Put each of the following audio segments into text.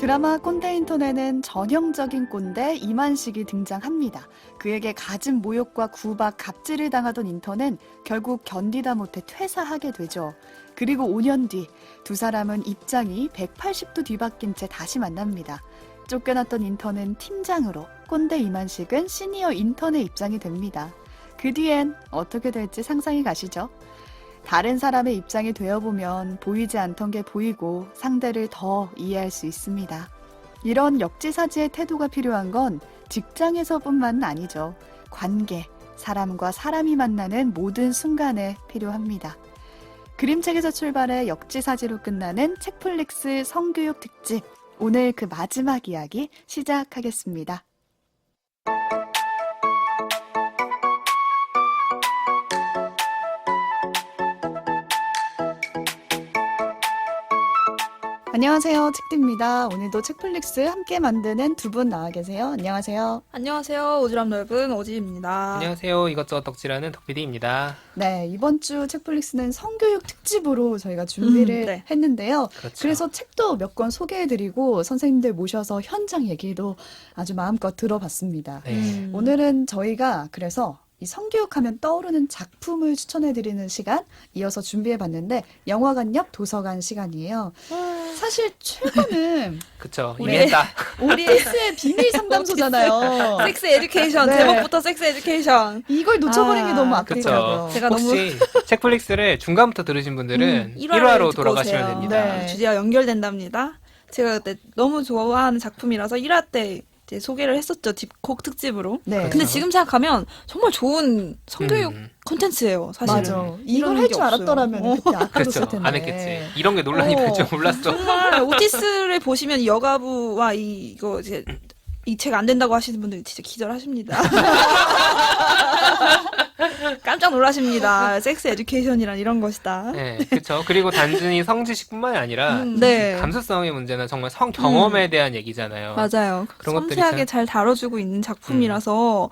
드라마 꼰대 인턴에는 전형적인 꼰대 이만식이 등장합니다. 그에게 갖은 모욕과 구박, 갑질을 당하던 인턴은 결국 견디다 못해 퇴사하게 되죠. 그리고 5년 뒤 두 사람은 입장이 180도 뒤바뀐 채 다시 만납니다. 쫓겨났던 인턴은 팀장으로, 꼰대 이만식은 시니어 인턴의 입장이 됩니다. 그 뒤엔 어떻게 될지 상상이 가시죠? 다른 사람의 입장이 되어보면 보이지 않던 게 보이고 상대를 더 이해할 수 있습니다. 이런 역지사지의 태도가 필요한 건 직장에서뿐만 아니죠. 관계, 사람과 사람이 만나는 모든 순간에 필요합니다. 그림책에서 출발해 역지사지로 끝나는 책플릭스 성교육 특집, 오늘 그 마지막 이야기 시작하겠습니다. 안녕하세요, 책디입니다. 오늘도 책플릭스 함께 만드는 두 분 나와 계세요. 안녕하세요. 안녕하세요. 오지랖 넓은 오지입니다. 안녕하세요. 이것저것 덕질하는 덕PD입니다. 네, 이번 주 책플릭스는 성교육 특집으로 저희가 준비를 네. 했는데요. 그렇죠. 그래서 책도 몇 권 소개해드리고 선생님들 모셔서 현장 얘기도 아주 마음껏 들어봤습니다. 네. 오늘은 저희가 그래서 이 성교육하면 떠오르는 작품을 추천해드리는 시간 이어서 준비해봤는데 영화관 옆 도서관 시간이에요. 사실 최근은 그쵸. 우리- 이미 했다. 우리 섹스의 비밀 상담소잖아요. 섹스 에듀케이션. 네. 제목부터 섹스 에듀케이션. 이걸 놓쳐버린 게 아, 너무 그쵸. 아프더라고요. 제가 너무 혹시 책플릭스를 중간부터 들으신 분들은 1화로 돌아가시면 됩니다. 네. 주제와 연결된답니다. 제가 그때 너무 좋아하는 작품이라서 1화 때 이제 소개를 했었죠. 곡 특집으로. 네. 그렇죠. 근데 지금 생각하면 정말 좋은 성교육 콘텐츠예요. 사실은. 맞아. 이걸 이런 할 게 줄 없어요. 알았더라면 그때 아까웠을 그렇죠. 텐데. 안 했겠지. 이런 게 논란이 어. 될 줄 몰랐어. 정말 오티스를 보시면 이 여가부와 이거 이제 이 책 안 된다고 하시는 분들 진짜 기절하십니다. 깜짝 놀라십니다. 섹스 에듀케이션이란 이런 것이다. 네, 그렇죠. 그리고 단순히 성지식뿐만이 아니라 네. 감수성의 문제나 정말 성 경험에 대한 얘기잖아요. 맞아요. 그런 것들이 섬세하게 참- 잘 다뤄주고 있는 작품이라서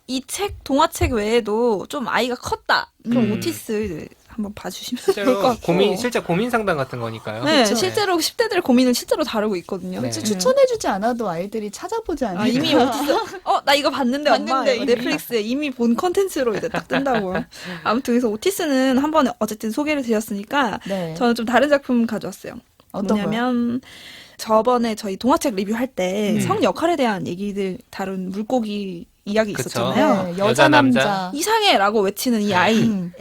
이 책, 동화책 외에도 좀 아이가 컸다. 그럼 오티스 한번 봐주시면 될 것 실제로 같고. 실제 고민 상담 같은 거니까요. 네, 그쵸. 실제로 10대들의 고민을 실제로 다루고 있거든요. 네. 혹시 추천해주지 않아도 아이들이 찾아보지 않을까? 아, 이미 오티스, 나 이거 봤는데, 엄마. 봤는데, 이거 이미. 넷플릭스에 이미 본 컨텐츠로 이제 딱 뜬다고요. 아무튼, 그래서 오티스는 한번 어쨌든 소개를 드렸으니까, 네. 저는 좀 다른 작품 가져왔어요. 어떤 거요? 뭐냐면, 저번에 저희 동화책 리뷰할 때 음. 성 역할에 대한 얘기들 다룬 물고기 이야기 그쵸. 있었잖아요. 네, 여자, 남자. 이상해라고 외치는 이 아이. 음.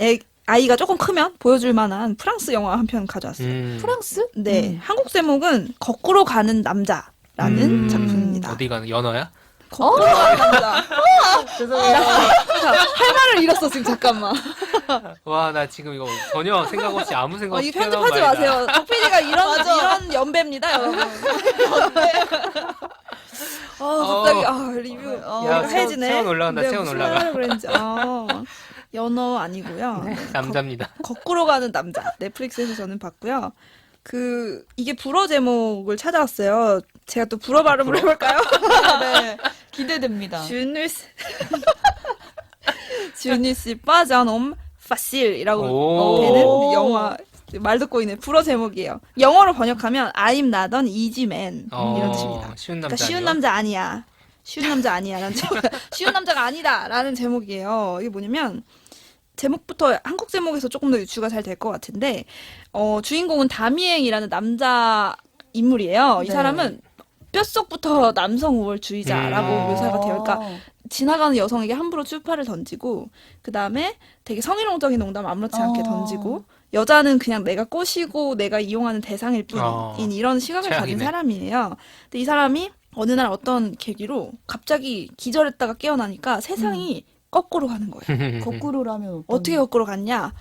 아이가 조금 크면 보여줄 만한 프랑스 영화 한 편 가져왔어요. 프랑스? 네. 한국 제목은 거꾸로 가는 남자라는 작품입니다. 어디 가는 연어야? 거꾸로 가는 남자. 죄송해요. 할 말을 잃었어, 지금 잠깐만. 와, 나 지금 이거 전혀 생각 없이 아무 생각 없이 이 편집하지 마세요. 덕PD가 이런 연배입니다, 여러분. 갑자기, 리뷰. 야, 해지네. 체온 올라간다, 내가 체온 무슨 올라가. 말을 그랬는지. 연어 아니고요. 남자입니다. 거꾸로 가는 남자. 넷플릭스에서 저는 봤고요. 이게 불어 제목을 찾아왔어요. 제가 또 불어 발음을 해볼까요? 네. 기대됩니다. 주니스. 주니스 빠자놈 파실이라고 오. 되는 영화. 말 듣고 있는 불어 제목이에요. 영어로 번역하면 I'm not an easy man 이런 뜻입니다. 쉬운 그러니까 남자 쉬운 아니요? 남자 아니야. 쉬운 남자 아니야. 라는 쉬운 남자가 아니다. 라는 제목이에요. 이게 뭐냐면, 제목부터 한국 제목에서 조금 더 유추가 잘 될 것 같은데, 주인공은 다미행이라는 남자 인물이에요. 이 네. 사람은 뼛속부터 남성 우월주의자라고 묘사가 돼요. 그러니까 지나가는 여성에게 함부로 추파를 던지고, 그 다음에 되게 성희롱적인 농담 아무렇지 않게 던지고, 여자는 그냥 내가 꼬시고 내가 이용하는 대상일 뿐인 이런 시각을 가진 최악이네. 사람이에요. 근데 이 사람이 어느 날 어떤 계기로 갑자기 기절했다가 깨어나니까 세상이 거꾸로 가는 거예요. 거꾸로라면 어떻게 거꾸로 갔냐?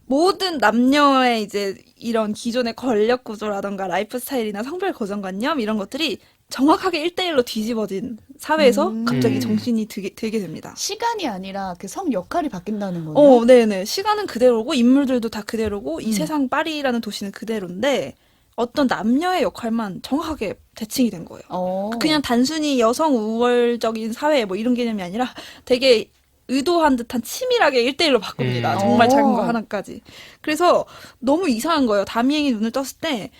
모든 남녀의 이제 이런 기존의 권력 구조라던가 라이프 스타일이나 성별 고정관념 이런 것들이 정확하게 1대1로 뒤집어진 사회에서 갑자기 정신이 들게 됩니다. 시간이 아니라 그 성 역할이 바뀐다는 거예요? 네네. 시간은 그대로고 인물들도 다 그대로고 이 세상 파리라는 도시는 그대로인데 어떤 남녀의 역할만 정확하게 대칭이 된 거예요. 그냥 단순히 여성 우월적인 사회 뭐 이런 개념이 아니라 되게 의도한 듯한 치밀하게 1대1로 바꿉니다. 정말 작은 거 하나까지. 그래서 너무 이상한 거예요. 다미행이 눈을 떴을 때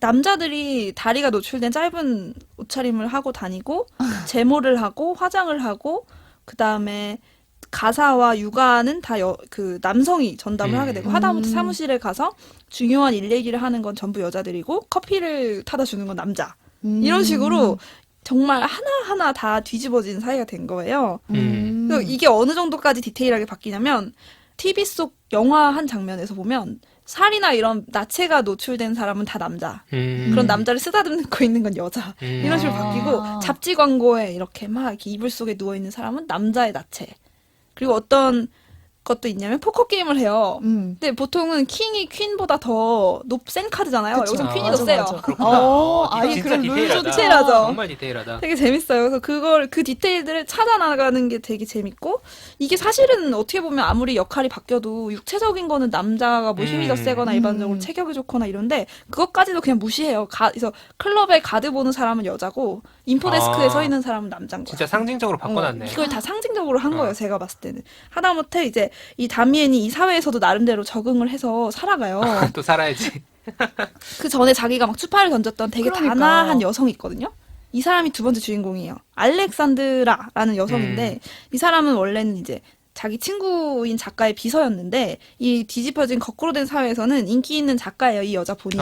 남자들이 다리가 노출된 짧은 옷차림을 하고 다니고 제모를 하고 화장을 하고 그다음에 가사와 육아는 다 그 남성이 전담을 하게 되고 하다못해 사무실에 가서 중요한 일 얘기를 하는 건 전부 여자들이고 커피를 타다 주는 건 남자. 이런 식으로 정말 하나하나 다 뒤집어진 사이가 된 거예요. 그래서 이게 어느 정도까지 디테일하게 바뀌냐면 TV 속 영화 한 장면에서 보면 살이나 이런 나체가 노출된 사람은 다 남자. 그런 남자를 쓰다듬고 있는 건 여자. 이런 식으로 바뀌고 잡지 광고에 이렇게 막 이렇게 이불 속에 누워있는 사람은 남자의 나체. 그리고 어떤 것도 있냐면 포커 게임을 해요. 근데 보통은 킹이 퀸보다 더 센 카드잖아요. 그쵸. 여기서 퀸이 맞아, 더 세요. 맞아. 아예 진짜 그런 룰도 디테일하죠. 정말 디테일하다. 되게 재밌어요. 그래서 그 디테일들을 찾아나가는 게 되게 재밌고 이게 사실은 어떻게 보면 아무리 역할이 바뀌어도 육체적인 거는 남자가 뭐 힘이 더 세거나 일반적으로 체격이 좋거나 이런데 그것까지도 그냥 무시해요. 그래서 클럽에 가드 보는 사람은 여자고 인포데스크에 서 있는 사람은 남자인 거야. 진짜 상징적으로 바꿔놨네. 이걸 다 상징적으로 한 거예요. 제가 봤을 때는. 하다못해 이제 이 다미엔이 이 사회에서도 나름대로 적응을 해서 살아가요. 또 살아야지. 그 전에 자기가 막 추파를 던졌던 되게 그러니까. 단아한 여성이 있거든요. 이 사람이 두 번째 주인공이에요. 알렉산드라라는 여성인데 이 사람은 원래는 이제 자기 친구인 작가의 비서였는데 이 뒤집어진 거꾸로 된 사회에서는 인기 있는 작가예요. 이 여자 본인이.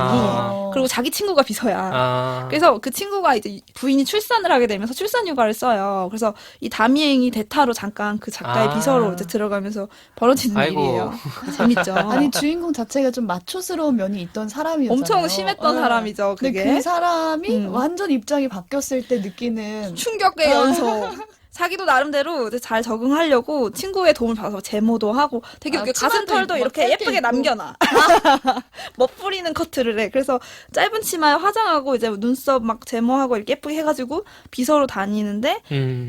그리고 자기 친구가 비서야. 그래서 그 친구가 이제 부인이 출산을 하게 되면서 출산휴가를 써요. 그래서 이 다미행이 대타로 잠깐 그 작가의 비서로 이제 들어가면서 벌어지는 일이에요. 재밌죠. 아니 주인공 자체가 좀 마초스러운 면이 있던 사람이었잖아요. 엄청 심했던 사람이죠. 그게. 근데 그 사람이 완전 입장이 바뀌었을 때 느끼는 충격의 연속. 자기도 나름대로 이제 잘 적응하려고 친구의 도움을 받아서 제모도 하고 되게 가슴 털도 이렇게 예쁘게 남겨놔. 멋부리는 커트를 해. 그래서 짧은 치마에 화장하고 이제 눈썹 막 제모하고 이렇게 예쁘게 해가지고 비서로 다니는데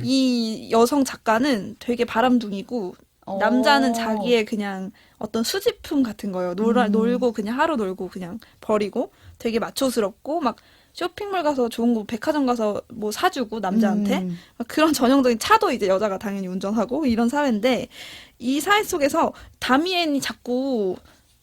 이 여성 작가는 되게 바람둥이고 남자는 자기의 그냥 어떤 수집품 같은 거예요. 놀고 그냥 하루 놀고 그냥 버리고 되게 마초스럽고 막 쇼핑몰 가서 좋은 거 백화점 가서 뭐 사주고 남자한테 막 그런 전형적인 차도 이제 여자가 당연히 운전하고 이런 사회인데 이 사회 속에서 다미엔이 자꾸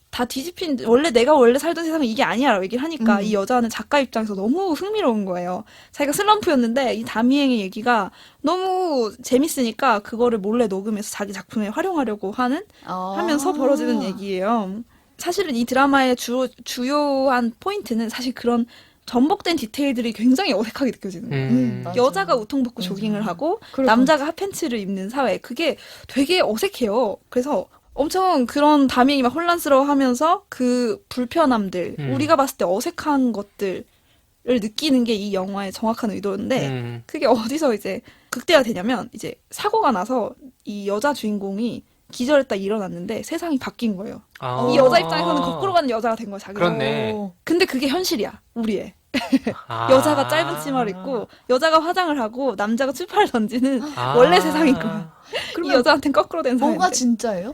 다 뒤집힌 내가 원래 살던 세상은 이게 아니야라고 얘기를 하니까 이 여자는 작가 입장에서 너무 흥미로운 거예요. 자기가 슬럼프였는데 이 다미행의 얘기가 너무 재밌으니까 그거를 몰래 녹음해서 자기 작품에 활용하려고 하면서 벌어지는 얘기예요. 사실은 이 드라마의 주요한 포인트는 사실 그런 전복된 디테일들이 굉장히 어색하게 느껴지는 거예요. 여자가 우통벗고 조깅을 하고 남자가 핫팬츠를 입는 사회. 그게 되게 어색해요. 그래서 엄청 그런 다미행이 막 혼란스러워하면서 그 불편함들, 우리가 봤을 때 어색한 것들을 느끼는 게 이 영화의 정확한 의도인데 그게 어디서 이제 극대화 되냐면 이제 사고가 나서 이 여자 주인공이 기절했다 일어났는데 세상이 바뀐 거예요. 이 여자 입장에서는 거꾸로 가는 여자가 된 거야, 자기가. 그렇네. 근데 그게 현실이야, 우리의. 여자가 짧은 치마를 입고 여자가 화장을 하고 남자가 추파를 던지는 원래 세상인 거야. 이 여자한테는 거꾸로 된 사람인데. 뭐가 진짜예요?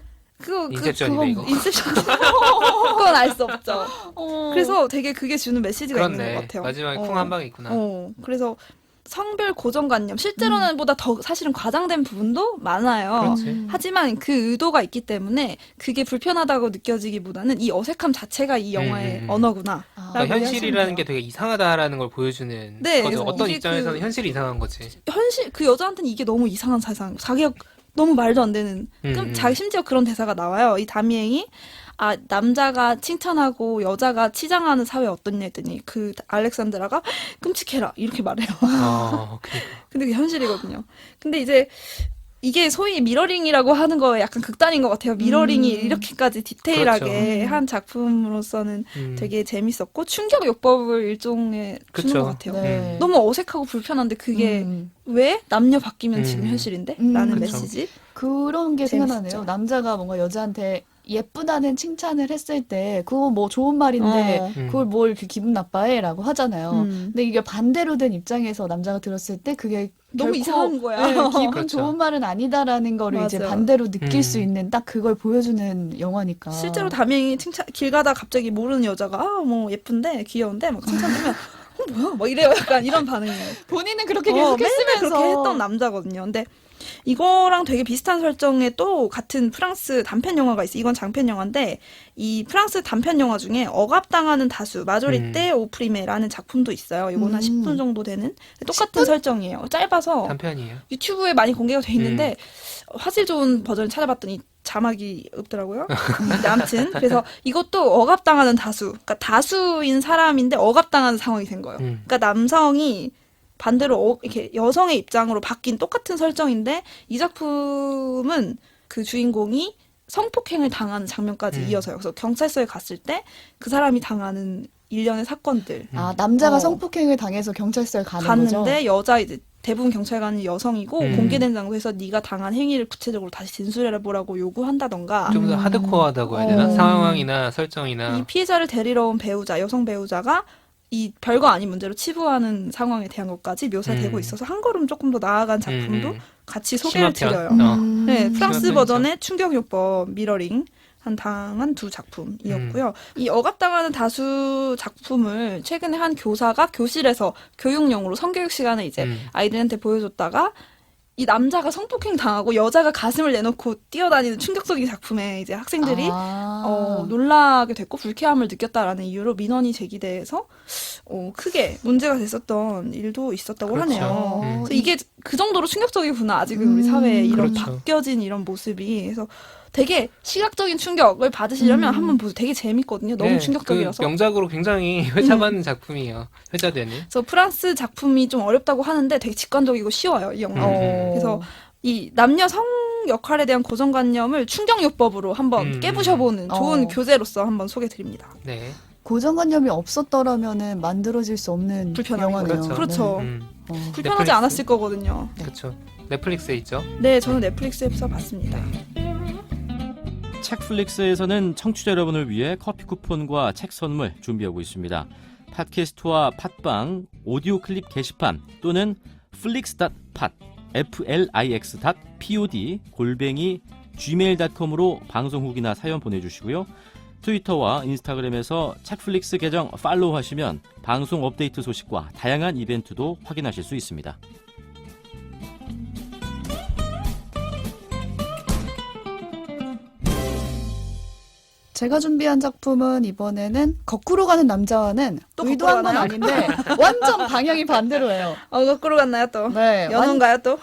인셉션이네 이거. 인셉션. 그건 알 수 없죠. 그래서 되게 그게 주는 메시지가 있는 것 같아요. 마지막에 쿵 한 방이 있구나. 그래서 성별 고정관념 실제로는 보다 더 사실은 과장된 부분도 많아요. 그렇지. 하지만 그 의도가 있기 때문에 그게 불편하다고 느껴지기보다는 이 어색함 자체가 이 영화의 언어구나. 그러니까 현실이라는 게 되게 이상하다라는 걸 보여주는 거죠. 어떤 입장에서는 현실이 이상한 거지. 그 여자한테는 이게 너무 이상한 세상. 자기가 너무 말도 안 되는. 자기 심지어 그런 대사가 나와요. 이 다미행이 남자가 칭찬하고 여자가 치장하는 사회 어떻냐 했더니 그 알렉산드라가 끔찍해라 이렇게 말해요. 근데 그게 현실이거든요. 근데 이제 이게 소위 미러링이라고 하는 거에 약간 극단인 것 같아요. 미러링이 이렇게까지 디테일하게 한 작품으로서는 되게 재밌었고 충격 요법을 일종의 주는 것 같아요. 네. 너무 어색하고 불편한데 그게 왜 남녀 바뀌면 지금 현실인데? 라는 메시지. 그런 게 재밌었죠. 생각나네요. 남자가 뭔가 여자한테 예쁘다는 칭찬을 했을 때 그거 뭐 좋은 말인데 그걸 뭘 이렇게 기분 나빠해라고 하잖아요. 근데 이게 반대로 된 입장에서 남자가 들었을 때 그게 너무 결코, 이상한 거야. 네, 기분 그렇죠. 좋은 말은 아니다라는 거를 이제 맞아. 반대로 느낄 수 있는 딱 그걸 보여주는 영화니까. 실제로 다미행이 길 가다 갑자기 모르는 여자가 뭐 예쁜데 귀여운데 막 칭찬하면 뭐야? 막 이래요. 약간 이런 반응이에요. 본인은 그렇게 계속 맨날 했으면서 그렇게 했던 남자거든요. 근데 이거랑 되게 비슷한 설정의 또 같은 프랑스 단편 영화가 있어요. 이건 장편 영화인데 이 프랑스 단편 영화 중에 억압당하는 다수 마조리떼 오프리메라는 작품도 있어요. 이건 한 10분 정도 되는 똑같은 10분? 설정이에요. 짧아서 단편이에요. 유튜브에 많이 공개가 돼 있는데 화질 좋은 버전을 찾아봤더니 자막이 없더라고요. 근데 아무튼 그래서 이것도 억압당하는 다수, 그러니까 다수인 사람인데 억압당하는 상황이 된 거예요. 그러니까 남성이 반대로 이렇게 여성의 입장으로 바뀐 똑같은 설정인데 이 작품은 그 주인공이 성폭행을 당하는 장면까지 이어서요. 그래서 경찰서에 갔을 때 그 사람이 당하는 일련의 사건들. 아, 남자가 성폭행을 당해서 경찰서에 갔는데 거죠? 여자 이제 대부분 경찰관은 여성이고 공개된 장소에서 네가 당한 행위를 구체적으로 다시 진술해보라고 요구한다던가. 좀 더 하드코어하다고 해야 되나? 상황이나 설정이나. 이 피해자를 데리러 온 배우자, 여성 배우자가 이 별거 아닌 문제로 치부하는 상황에 대한 것까지 묘사되고 있어서 한 걸음 조금 더 나아간 작품도 같이 소개를 드려요. 네, 프랑스 버전의 충격요법 미러링 당한 두 작품이었고요. 이 억압당하는 다수 작품을 최근에 한 교사가 교실에서 교육용으로 성교육 시간에 이제 아이들한테 보여줬다가 이 남자가 성폭행 당하고 여자가 가슴을 내놓고 뛰어다니는 충격적인 작품에 이제 학생들이 놀라게 됐고 불쾌함을 느꼈다라는 이유로 민원이 제기돼서 크게 문제가 됐었던 일도 있었다고 그렇죠. 하네요. 그래서 이게 그 정도로 충격적이구나. 아직은 우리 사회에 이런 그렇죠. 바뀌어진 이런 모습이. 그래서 되게 시각적인 충격을 받으시려면 한번 보세요. 되게 재밌거든요. 너무 네, 충격적이라서. 그 명작으로 굉장히 회자받는 작품이에요. 회자되는. 그래서 프랑스 작품이 좀 어렵다고 하는데 되게 직관적이고 쉬워요. 이 영화. 그래서 이 남녀 성 역할에 대한 고정관념을 충격요법으로 한번 깨부셔보는 좋은 교재로서 한번 소개드립니다. 네. 고정관념이 없었더라면은 만들어질 수 없는 불편함이 영화네요. 그렇죠. 네. 불편하지 넷플릭스. 않았을 거거든요. 그렇죠. 넷플릭스에 있죠. 네, 저는 넷플릭스에서 봤습니다. 책플릭스에서는 청취자 여러분을 위해 커피 쿠폰과 책 선물 준비하고 있습니다. 팟캐스트와 팟빵, 오디오 클립 게시판 또는 flix.pod, flix.pod, gmail.com으로 방송 후기나 사연 보내주시고요. 트위터와 인스타그램에서 책플릭스 계정 팔로우 하시면 방송 업데이트 소식과 다양한 이벤트도 확인하실 수 있습니다. 제가 준비한 작품은 이번에는 거꾸로 가는 남자와는 또 의도한 건 거꾸로 아닌데 완전 방향이 반대로 해요. 거꾸로 갔나요 또? 네, 연호인가요 또?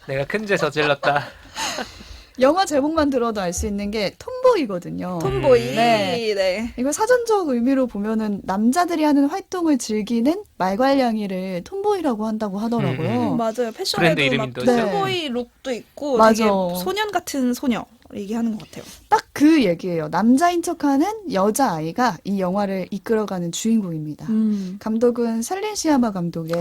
내가 큰 죄 저질렀다. 영화 제목만 들어도 알 수 있는 게 톰보이거든요. 톰보이. 네. 네. 이거 사전적 의미로 보면은 남자들이 하는 활동을 즐기는 말괄량이를 톰보이라고 한다고 하더라고요. 맞아요. 브랜드 패션에도 이름이 막 또 있죠. 톰보이 룩도 있고 맞아. 되게 소년 같은 소녀 얘기하는 것 같아요. 딱 그 얘기예요. 남자인 척하는 여자아이가 이 영화를 이끌어가는 주인공입니다. 감독은 셀린 시아마 감독의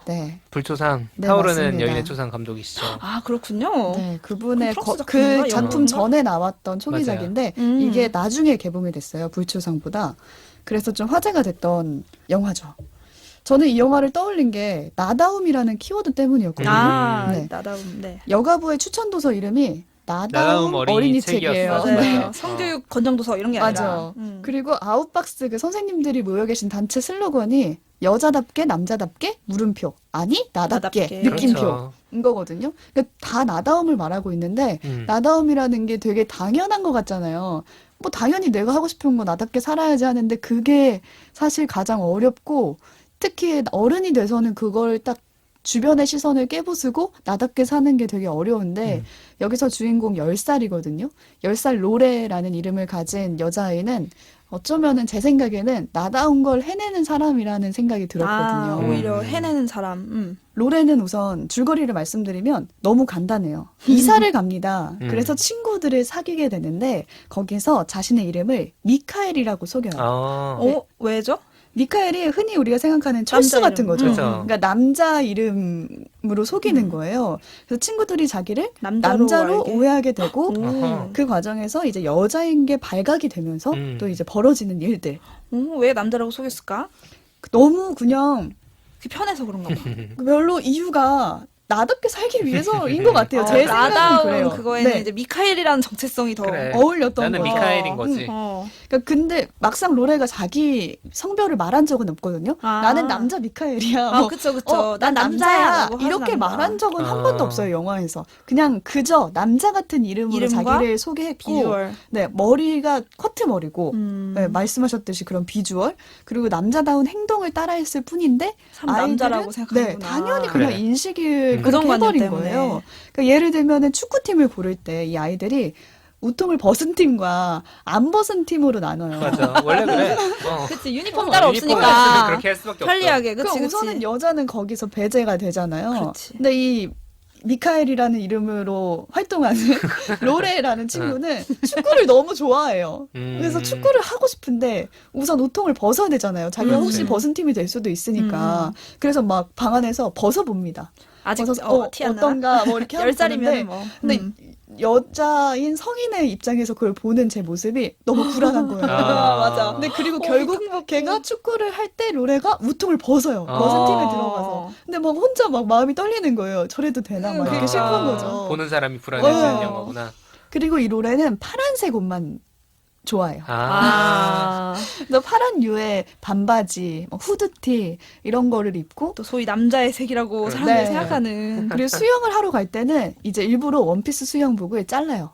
네. 불초상, 네, 타오르는 맞습니다. 여인의 초상 감독이시죠. 아 그렇군요. 네, 그분의 그럼 프랑스 그 작품인가? 작품 영화인가? 전에 나왔던 초기작인데 이게 나중에 개봉이 됐어요. 불초상보다. 그래서 좀 화제가 됐던 영화죠. 저는 이 영화를 떠올린 게 나다움이라는 키워드 때문이었거든요. 네. 나다움. 네. 여가부의 추천 도서 이름이 나다움 나다움 어린이 어린이 책이에요. 책이었어요. 네. 맞아요. 성교육 권장도서 이런 게 맞아. 아니라. 그리고 아웃박스 그 선생님들이 모여 계신 단체 슬로건이 여자답게 남자답게 물음표 아니 나답게 나답게. 느낌표인 그렇죠. 거거든요. 그러니까 다 나다움을 말하고 있는데 나다움이라는 게 되게 당연한 것 같잖아요. 뭐 당연히 내가 하고 싶은 거 나답게 살아야지 하는데 그게 사실 가장 어렵고 특히 어른이 돼서는 그걸 딱 주변의 시선을 깨부수고 나답게 사는 게 되게 어려운데 여기서 주인공 10살이거든요. 10살 로레라는 이름을 가진 여자아이는 어쩌면은 제 생각에는 나다운 걸 해내는 사람이라는 생각이 들었거든요. 오히려 해내는 사람. 로레는 우선 줄거리를 말씀드리면 너무 간단해요. 이사를 갑니다. 그래서 친구들을 사귀게 되는데 거기서 자신의 이름을 미카엘이라고 속여요. 네. 왜죠? 미카엘이 흔히 우리가 생각하는 철수 남자 같은 이름. 거죠. 그렇죠. 그러니까 남자 이름으로 속이는 거예요. 그래서 친구들이 자기를 남자로 알게. 오해하게 되고 아하. 그 과정에서 이제 여자인 게 발각이 되면서 또 이제 벌어지는 일들. 왜 남자라고 속였을까? 너무 그냥 그 편해서 그런가 봐. 별로 이유가 나답게 살기 위해서인 것 같아요. 제 생각은 나다운 그래요. 그거에는 네. 이제 미카엘이라는 정체성이 더 그래. 어울렸던 나는 거예요. 미카엘인 거지. 그러니까 근데 막상 로레가 자기 성별을 말한 적은 없거든요. 나는 남자 미카엘이야. 뭐, 그쵸. 난 난 남자야. 남자야. 이렇게 말한 적은 한 아. 번도 없어요, 영화에서. 그냥 그저 남자 같은 이름으로 이름과 자기를 소개했고, 비주얼. 네, 머리가 커트 머리고, 음. 네, 말씀하셨듯이 그런 비주얼, 그리고 남자다운 행동을 따라했을 뿐인데, 참 남자라고 아이들은, 생각하는구나. 네, 당연히 그냥 그래. 인식을 그런 그렇게 관념 해버린 때문에. 거예요. 그러니까 예를 들면은 축구팀을 고를 때 이 아이들이 우통을 벗은 팀과 안 벗은 팀으로 나눠요. 맞아. 원래 그래. 그치, 유니폼 따로 유니폼을 없으니까. 했으면 그렇게 할 수밖에 없어. 편리하게, 그러니까 그치. 우선은 여자는 거기서 배제가 되잖아요. 그렇지. 근데 이 미카엘이라는 이름으로 활동하는 로레라는 친구는 축구를 너무 좋아해요. 그래서 축구를 하고 싶은데 우선 우통을 벗어야 되잖아요. 자기가 혹시 그렇지. 벗은 팀이 될 수도 있으니까. 그래서 막 방 안에서 벗어봅니다. 아직 벗어서 티 안 나나? 어떤가 뭐 이렇게 하고 10살이면 보는데 뭐. 근데 여자인 성인의 입장에서 그걸 보는 제 모습이 너무 불안한 거예요. 맞아. 근데 그리고 결국 걔가 축구를 할 때 로레가 우통을 벗어요. 벗은 팀에 들어가서. 근데 막 혼자 막 마음이 떨리는 거예요. 저래도 되나 막 이렇게 그러니까. 싶은 거죠. 보는 사람이 불안해지는 어. 영화구나. 그리고 이 로레는 파란색 옷만 좋아해요. 그래서 파란 류의 반바지, 뭐 후드티 이런 거를 입고 또 소위 남자의 색이라고 사람들이 네. 생각하는 그리고 수영을 하러 갈 때는 이제 일부러 원피스 수영복을 잘라요.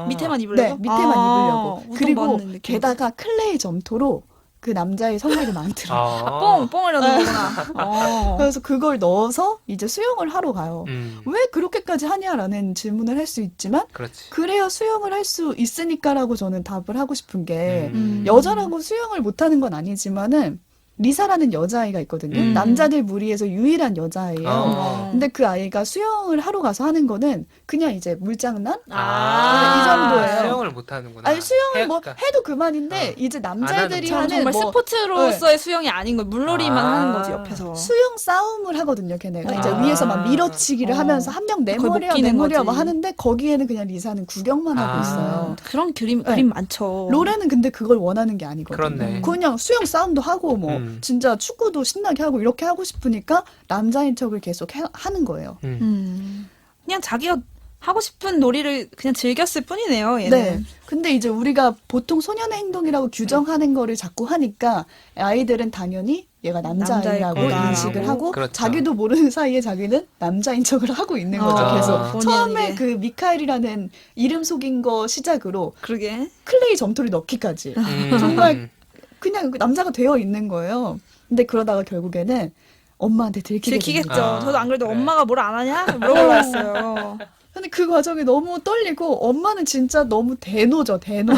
밑에만 입으려고? 네, 밑에만 입으려고. 우동 그리고 벗는 느낌. 게다가 클레이 점토로 그 남자의 성별을 만들어요. 뽕을 넣는 거구나. 그래서 그걸 넣어서 이제 수영을 하러 가요. 음, 왜 그렇게까지 하냐라는 질문을 할 수 있지만 그렇지. 그래야 수영을 할 수 있으니까라고 저는 답을 하고 싶은 게 여자라고 수영을 못하는 건 아니지만은 리사라는 여자아이가 있거든요. 남자들 무리에서 유일한 여자아이예요. 근데 그 아이가 수영을 하러 가서 하는 거는 그냥 이제 물장난? 이 정도예요. 수영을 못 하는구나. 아니 수영을 뭐 해야겠다. 해도 그만인데 이제 남자들이 안 하는 정말 뭐 스포츠로서의 수영이 아닌 거 물놀이만 아. 하는 거지 옆에서. 수영 싸움을 하거든요, 걔네가. 이제 아. 위에서 막 밀어치기를 하면서 한 명 그걸 내머리야, 못 끼는 내머리야 거지. 막 하는데 거기에는 그냥 리사는 구경만 하고 아. 있어요. 그런 그림 네. 많죠. 로레는 근데 그걸 원하는 게 아니거든요. 그렇네. 그냥 수영 싸움도 하고 뭐 진짜 축구도 신나게 하고 이렇게 하고 싶으니까 남자인 척을 계속 하는 거예요. 그냥 자기가 하고 싶은 놀이를 그냥 즐겼을 뿐이네요, 얘는. 네. 근데 이제 우리가 보통 소년의 행동이라고 규정하는 거를 자꾸 하니까 아이들은 당연히 얘가 남자아이라고 남자일 인식을 거다라고. 하고 그렇죠. 자기도 모르는 사이에 자기는 남자인 척을 하고 있는 거죠. 계속 본의 처음에 아니게. 그 미카엘이라는 이름 속인 거 시작으로 그러게. 클레이 점토를 넣기까지 정말 그냥 남자가 되어 있는 거예요. 근데 그러다가 결국에는 엄마한테 들키게 들키겠죠. 됩니다. 저도 안 그래도 그래. 엄마가 뭘 안 하냐? 물어보려 했어요. 근데 그 과정이 너무 떨리고 엄마는 진짜 너무 대노죠, 대노.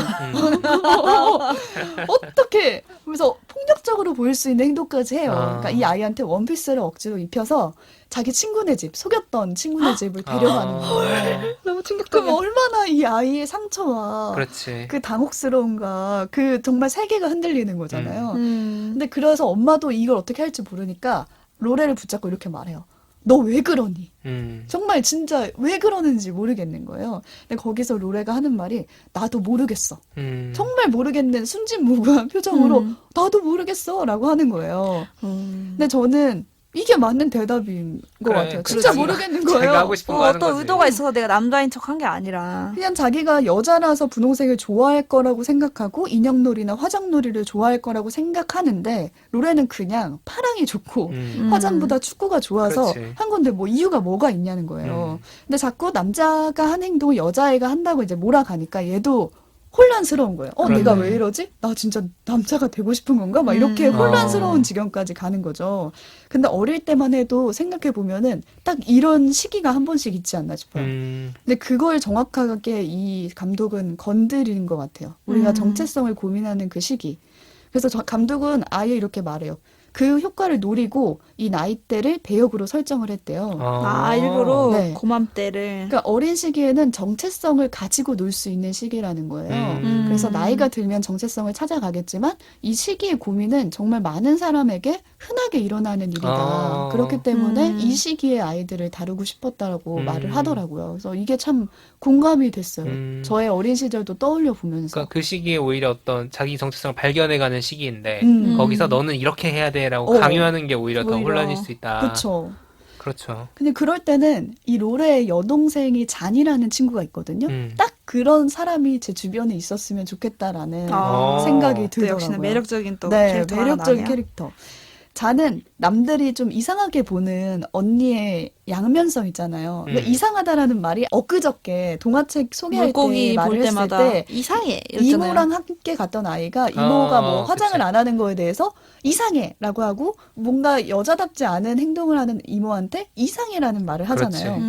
어떻게 그래서 폭력적으로 보일 수 있는 행동까지 해요. 그러니까 이 아이한테 원피스를 억지로 입혀서 자기 친구네 집, 속였던 친구네 집을 데려가는 거예요. 너무 충격적이야. 그럼 얼마나 이 아이의 상처와 그렇지. 그 당혹스러움과 그 정말 세계가 흔들리는 거잖아요. 음. 근데 그래서 엄마도 이걸 어떻게 할지 모르니까 로레를 붙잡고 이렇게 말해요. 너 왜 그러니? 정말 진짜 왜 그러는지 모르겠는 거예요. 근데 거기서 로레가 하는 말이 나도 모르겠어. 정말 모르겠는 순진무구한 표정으로 나도 모르겠어 라고 하는 거예요. 근데 저는 이게 맞는 대답인 것 그래, 같아요. 그 진짜 자기가- 모르겠는 거예요. 자기가 하고 싶은 거 하는 어떤 거지. 의도가 있어서 내가 남자인 척 한 게 아니라. 그냥 자기가 여자라서 분홍색을 좋아할 거라고 생각하고 인형놀이나 화장놀이를 좋아할 거라고 생각하는데 로레는 그냥 파랑이 좋고 화장보다 축구가 좋아서 그렇지. 한 건데 뭐 이유가 뭐가 있냐는 거예요. 근데 자꾸 남자가 한 행동을 여자애가 한다고 이제 몰아가니까 얘도 혼란스러운 거예요. 내가 왜 이러지? 나 진짜 남자가 되고 싶은 건가? 막 이렇게 혼란스러운 지경까지 가는 거죠. 근데 어릴 때만 해도 생각해 보면은 딱 이런 시기가 한 번씩 있지 않나 싶어요. 근데 그걸 정확하게 이 감독은 건드리는 것 같아요. 우리가 정체성을 고민하는 그 시기. 그래서 감독은 아예 이렇게 말해요. 그 효과를 노리고 이 나이대를 배역으로 설정을 했대요. 일부러 네. 고맘때를. 그러니까 어린 시기에는 정체성을 가지고 놀 수 있는 시기라는 거예요. 그래서 나이가 들면 정체성을 찾아가겠지만 이 시기의 고민은 정말 많은 사람에게 흔하게 일어나는 일이다. 그렇기 때문에 이 시기의 아이들을 다루고 싶었다라고 말을 하더라고요. 그래서 이게 참 공감이 됐어요. 저의 어린 시절도 떠올려 보면서. 그러니까 그 시기에 오히려 어떤 자기 정체성을 발견해가는 시기인데 음. 거기서 너는 이렇게 해야 돼라고 어. 강요하는 게 오히려 더 오히려. 혼란일 수 있다. 그렇죠. 그렇죠. 근데 그럴 때는 이 롤의 여동생이 잔이라는 친구가 있거든요. 딱 그런 사람이 제 주변에 있었으면 좋겠다라는 생각이 들더라고요. 역시나 매력적인 또 네, 캐릭터 매력적인 하나 캐릭터. 잔은 남들이 좀 이상하게 보는 언니의 양면성 있잖아요. 그러니까 이상하다라는 말이 엊그저께 동화책 소개할 때 말을 했을 때 이상해 이모랑 함께 갔던 아이가 이모가 뭐 화장을 그치. 안 하는 거에 대해서 이상해라고 하고 뭔가 여자답지 않은 행동을 하는 이모한테 이상해라는 말을 하잖아요.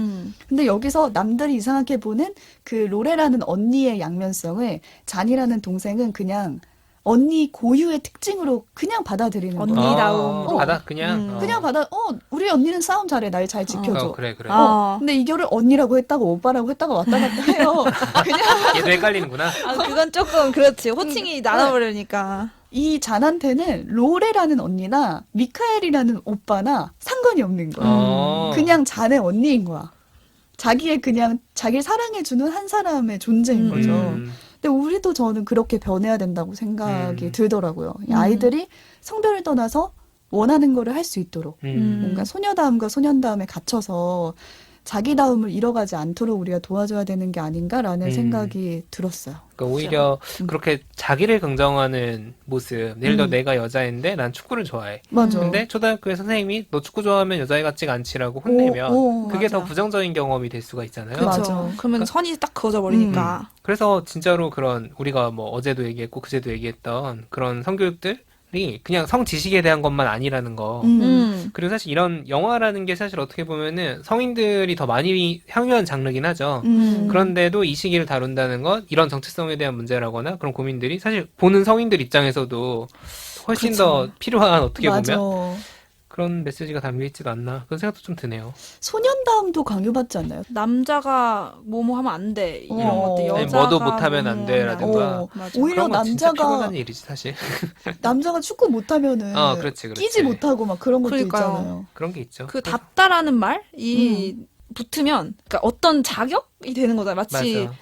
근데 여기서 남들이 이상하게 보는 그 로레라는 언니의 양면성을 잔이라는 동생은 그냥 언니 고유의 특징으로 그냥 받아들이는 거예요. 언니다움. 받아 그냥 그냥 우리 언니는 싸움 잘해. 날 잘 지켜줘. 그래. 근데 이거를 언니라고 했다고 오빠라고 했다가 왔다 갔다 해요. 그냥 얘도 헷갈리는구나. 그건 조금 그렇지. 호칭이 나눠버리니까. 이 잔한테는 로레라는 언니나 미카엘이라는 오빠나 상관이 없는 거야. 그냥 잔의 언니인 거야. 자기를 사랑해주는 한 사람의 존재인 거죠. 근데 우리도 저는 그렇게 변해야 된다고 생각이 들더라고요. 이 아이들이 성별을 떠나서 원하는 거를 할 수 있도록 뭔가 소녀다움과 소년다움에 갇혀서 자기다움을 잃어가지 않도록 우리가 도와줘야 되는 게 아닌가라는 생각이 들었어요. 그러니까 오히려 그렇게 자기를 긍정하는 모습. 예를 들어 내가 여자인데 난 축구를 좋아해. 맞아. 근데 초등학교에 선생님이 너 축구 좋아하면 여자애 같지가 않지라고 혼내면 그게 맞아. 더 부정적인 경험이 될 수가 있잖아요. 맞아. 그러면 선이 딱 그어져 버리니까. 그래서 진짜로 그런 우리가 뭐 어제도 얘기했고 그제도 얘기했던 그런 성교육들이 그냥 성지식에 대한 것만 아니라는 거. 그리고 사실 이런 영화라는 게 사실 어떻게 보면은 성인들이 더 많이 향유한 장르긴 하죠. 그런데도 이 시기를 다룬다는 건 이런 정체성에 대한 문제라거나 그런 고민들이 사실 보는 성인들 입장에서도 훨씬 더 필요한 어떻게 맞아. 보면 그런 메시지가 담겨있지도 않나 그런 생각도 좀 드네요. 소년다움도 강요받지 않나요? 남자가 뭐뭐 하면 안 돼 이런 것들 아니, 여자가 뭐도 못하면 안 뭐뭐 돼라든가. 하면 맞아. 오히려 그런 건 진짜 남자가 피곤한 일이지 사실. 남자가 축구 못하면은 그렇지. 끼지 못하고 막 그런 것도 그러니까요. 있잖아요. 그런 게 있죠. 그 답다라는 말이 붙으면 그러니까 어떤 자격이 되는 거잖아요. 마치 맞아.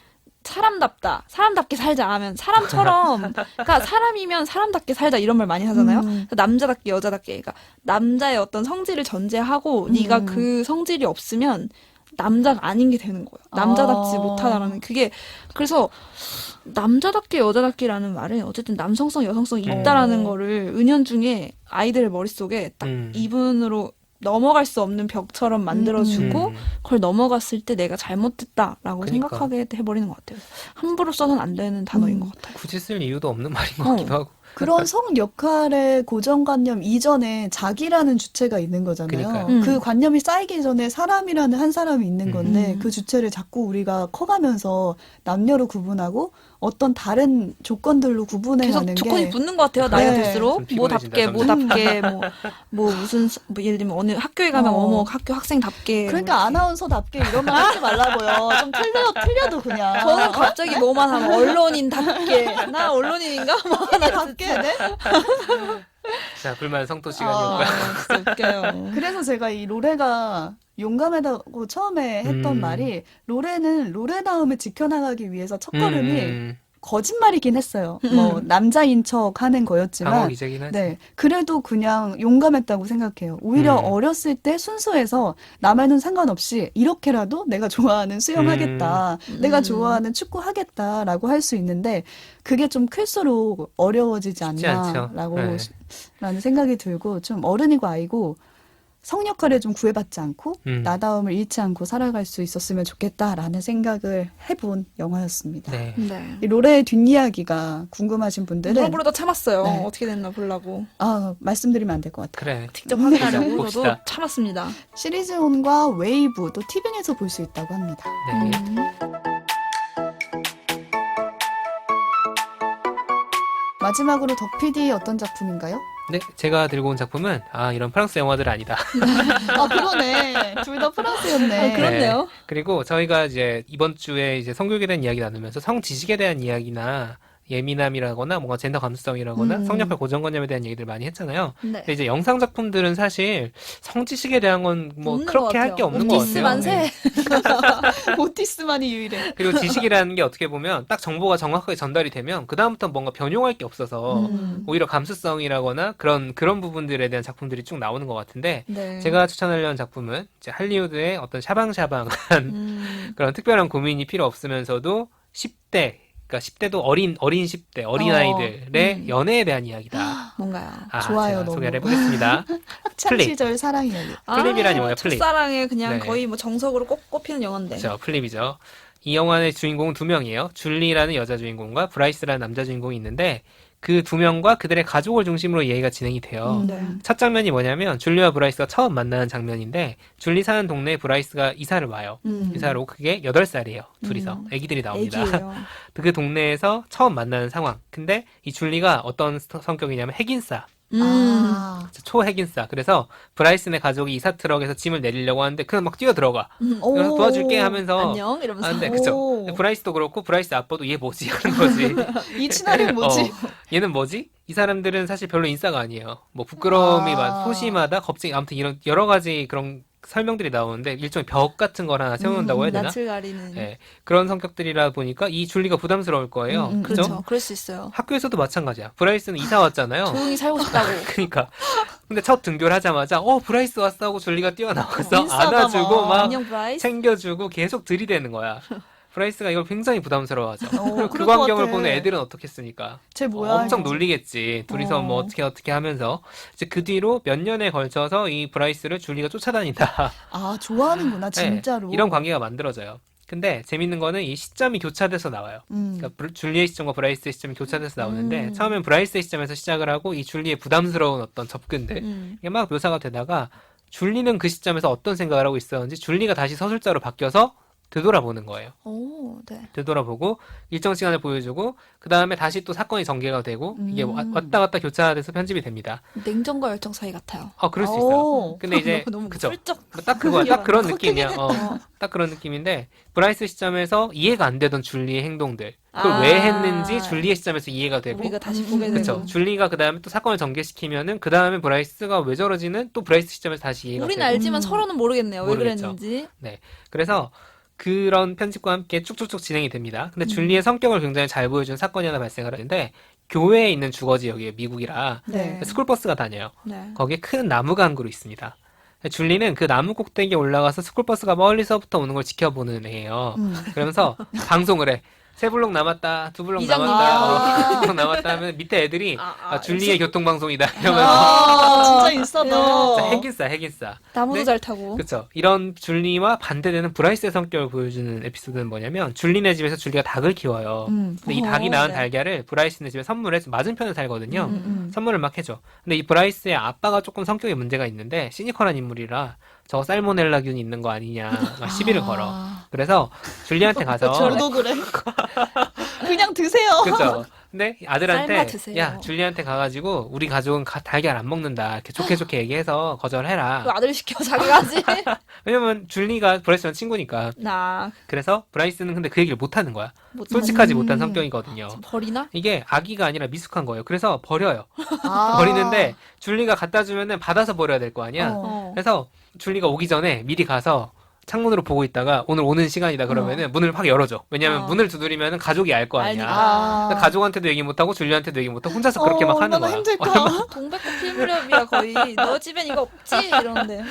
사람답게 살자 하면 사람처럼 그러니까 사람이면 사람답게 살자 이런 말 많이 하잖아요. 그러니까 남자답게 여자답게 그러니까 남자의 어떤 성질을 전제하고 네가 그 성질이 없으면 남자가 아닌 게 되는 거예요. 남자답지 못하다라는 그게 그래서 남자답게 여자답게라는 말은 어쨌든 남성성 여성성이 있다라는 거를 은연중에 아이들의 머릿속에 딱 이분으로 넘어갈 수 없는 벽처럼 만들어주고 그걸 넘어갔을 때 내가 잘못했다라고 그러니까. 생각하게 해버리는 것 같아요. 함부로 써서는 안 되는 단어인 것 같아요. 굳이 쓸 이유도 없는 말인 것 같기도 하고. 그런 성 역할의 고정관념 이전에 자기라는 주체가 있는 거잖아요. 그러니까요. 그 관념이 쌓이기 전에 사람이라는 한 사람이 있는 건데 그 주체를 자꾸 우리가 커가면서 남녀로 구분하고 어떤 다른 조건들로 구분해가는 계속 조건이 게 붙는 것 같아요. 나이가 네. 들수록 좀 뭐답게 피곤해진다, 뭐 무슨 뭐 예를 들면 어느 학교에 가면 학교 학생답게 그러니까 뭐 아나운서답게 이런 말 하지 말라고요. 좀 틀려도 그냥. 저는 갑자기 뭐만 하면 언론인답게 나 언론인인가? 뭐 하나 답게 네? 자, 불만 성토 시간이 올 거야. 진짜 웃겨요. 그래서 제가 이 로레가 용감하다고 처음에 했던 말이 로레는 로레다움을 지켜나가기 위해서 첫걸음이 거짓말이긴 했어요. 뭐 남자인 척 하는 거였지만 방어기제긴 하지. 네. 그래도 그냥 용감했다고 생각해요. 오히려 어렸을 때 순수해서 남의 눈 상관없이 이렇게라도 내가 좋아하는 수영하겠다. 내가 좋아하는 축구하겠다라고 할 수 있는데 그게 좀 클수록 어려워지지 쉽지 않죠. 않나라고 네. 라는 생각이 들고 좀 어른이고 아이고 성역할에 좀 구애받지 않고 나다움을 잃지 않고 살아갈 수 있었으면 좋겠다라는 생각을 해본 영화였습니다. 네. 네. 이 로레의 뒷이야기가 궁금하신 분들은 물어보려다 참았어요. 네. 어떻게 됐나 보려고. 말씀드리면 안 될 것 같아요. 그래. 직접 확인하려고 봅시다. 저도 참았습니다. 시리즈온과 웨이브 또 티빙에서 볼 수 있다고 합니다. 네. 마지막으로 덕 PD 어떤 작품인가요? 네, 제가 들고 온 작품은 이런 프랑스 영화들 아니다. 그러네. 둘 다 프랑스였네. 그렇네요. 그리고 저희가 이제 이번 주에 이제 성교육에 대한 이야기 나누면서 성지식에 대한 이야기나 예민함이라거나 뭔가 젠더 감수성이라거나 성역할 고정관념에 대한 얘기들 많이 했잖아요. 네. 근데 이제 영상 작품들은 사실 성지식에 대한 건 뭐 그렇게 할 게 없는 것 같아요. 오티스 만세. 오티스만이 유일해. 그리고 지식이라는 게 어떻게 보면 딱 정보가 정확하게 전달이 되면 그다음부터 뭔가 변용할 게 없어서 오히려 감수성이라거나 그런 부분들에 대한 작품들이 쭉 나오는 것 같은데 네. 제가 추천하려는 작품은 이제 할리우드의 어떤 샤방샤방한 그런 특별한 고민이 필요 없으면서도 10대 그러니까 10대도 어린 10대 어린아이들의 연애에 대한 이야기다. 뭔가요? 좋아요, 제가 너무. 소개를 해보겠습니다. 학창 플립. 시절 사랑 이야기. 플립이라니 뭐예요, 플립? 첫사랑에 그냥 네. 거의 뭐 정석으로 꼭 꼽히는 영화인데. 그렇죠. 플립이죠. 이 영화의 주인공은 두 명이에요. 줄리라는 여자 주인공과 브라이스라는 남자 주인공이 있는데 그 두 명과 그들의 가족을 중심으로 이야기가 진행이 돼요. 네. 첫 장면이 뭐냐면 줄리와 브라이스가 처음 만나는 장면인데 줄리 사는 동네에 브라이스가 이사를 와요. 이사를 오고 그게 8살이에요. 둘이서. 애기들이 나옵니다. 애기예요. 그 동네에서 처음 만나는 상황. 근데 이 줄리가 어떤 성격이냐면 핵인싸. 아. 초핵인싸. 그래서 브라이슨의 가족이 이사 트럭에서 짐을 내리려고 하는데 그냥 막 뛰어 들어가. 오. 그래서 도와줄게 하면서 안녕 이러면서. 아, 근데 그쵸. 오. 근데 브라이스도 그렇고 브라이스 아빠도 얘 뭐지 하는 거지. 이 친화력 뭐지? 얘는 뭐지? 이 사람들은 사실 별로 인싸가 아니에요. 뭐 부끄러움이 아. 소심하다, 겁쟁이, 아무튼 이런 여러 가지 그런 설명들이 나오는데 일종의 벽 같은 걸 하나 세워놓는다고 해야 되나? 낯을 가리는. 네, 그런 성격들이라 보니까 이 줄리가 부담스러울 거예요. 그죠? 그렇죠. 그럴 수 있어요. 학교에서도 마찬가지야. 브라이스는 이사 왔잖아요. 조용히 살고 싶다고. 그러니까. 근데 첫 등교를 하자마자 브라이스 왔어 하고 줄리가 뛰어나와서 인싸다, 안아주고 막. 막 안녕 브라이스. 챙겨주고 계속 들이대는 거야. 브라이스가 이걸 굉장히 부담스러워하죠. 그리고 그 그럴 것 광경을 같아. 보는 애들은 어떻겠습니까? 쟤 뭐야? 엄청 이러면서. 놀리겠지. 둘이서 뭐 어떻게 하면서 이제 그 뒤로 몇 년에 걸쳐서 이 브라이스를 줄리가 쫓아다닌다. 아, 좋아하는구나, 진짜로. 네, 이런 관계가 만들어져요. 근데 재밌는 거는 이 시점이 교차돼서 나와요. 그러니까 줄리의 시점과 브라이스의 시점이 교차돼서 나오는데 처음엔 브라이스의 시점에서 시작을 하고 이 줄리의 부담스러운 어떤 접근들 이게 막 묘사가 되다가 줄리는 그 시점에서 어떤 생각을 하고 있었는지 줄리가 다시 서술자로 바뀌어서 되돌아보는 거예요. 오, 네. 되돌아보고 일정 시간을 보여주고 그 다음에 다시 또 사건이 전개가 되고 이게 왔다 갔다 교차돼서 편집이 됩니다. 냉정과 열정 사이 같아요. 그럴 수 오. 있어요. 근데 이제 너무 그쵸. 슬쩍. 딱 그거야. 딱 그런 느낌이야. 어. 딱 그런 느낌인데 브라이스 시점에서 이해가 안 되던 줄리의 행동들 그걸 아. 왜 했는지 줄리의 시점에서 이해가 되고 우리가 다시 보게 되고. 그쵸. 줄리가 그 다음에 또 사건을 전개시키면은 그 다음에 브라이스가 왜 저러지는 또 브라이스 시점에서 다시 이해가 우리는 되고 알지만 서로는 모르겠네요. 왜 모르겠죠. 그랬는지. 네. 그래서 그런 편집과 함께 쭉쭉쭉 진행이 됩니다. 근데 줄리의 성격을 굉장히 잘 보여준 사건이 하나 발생을 하는데 교회에 있는 주거 지역이에요. 미국이라. 네. 스쿨버스가 다녀요. 네. 거기에 큰 나무가 한 그루 있습니다. 줄리는 그 나무 꼭대기에 올라가서 스쿨버스가 멀리서부터 오는 걸 지켜보는 애예요. 그러면서 방송을 해. 세 블록 남았다, 두 블록 이장님이요. 남았다, 두 블록 남았다 하면 밑에 애들이 줄리의 교통방송이다 이러면서 아, 진짜 인싸다. 진짜 핵인싸. 나무도 네? 잘 타고. 그렇죠. 이런 줄리와 반대되는 브라이스의 성격을 보여주는 에피소드는 뭐냐면 줄리네 집에서 줄리가 닭을 키워요. 근데 이 닭이 낳은 네. 달걀을 브라이스네 집에 선물해서 맞은편에 살거든요. 선물을 막 해줘. 근데 이 브라이스의 아빠가 조금 성격에 문제가 있는데 시니컬한 인물이라 저거 살모넬라균이 있는 거 아니냐 막 시비를 걸어. 그래서 줄리한테 가서 저도 그래. 그냥 드세요. 그렇죠. 근데 삶아 아들한테 드세요. 야 줄리한테 가가지고 우리 가족은 달걀 안 먹는다 이렇게 좋게 얘기해서 거절해라. 그 아들 시켜 자기가 하지. 왜냐면 줄리가 브라이스랑 친구니까. 나 그래서 브라이스는 근데 그 얘기를 못 하는 거야. 못 솔직하지 못한 성격이거든요. 버리나? 이게 아기가 아니라 미숙한 거예요. 그래서 버려요. 아. 버리는데 줄리가 갖다 주면은 받아서 버려야 될 거 아니야. 어. 그래서 줄리가 오기 전에 미리 가서 창문으로 보고 있다가 오늘 오는 시간이다 그러면은 문을 확 열어줘. 왜냐면 문을 두드리면은 가족이 알 거 아니야. 아. 근데 가족한테도 얘기 못하고 줄리한테도 얘기 못하고 혼자서 그렇게 막 하는 얼마나 거야. 힘들까. 동백꽃 필 무렵이야 거의. 너 집엔 이거 없지? 이러는데.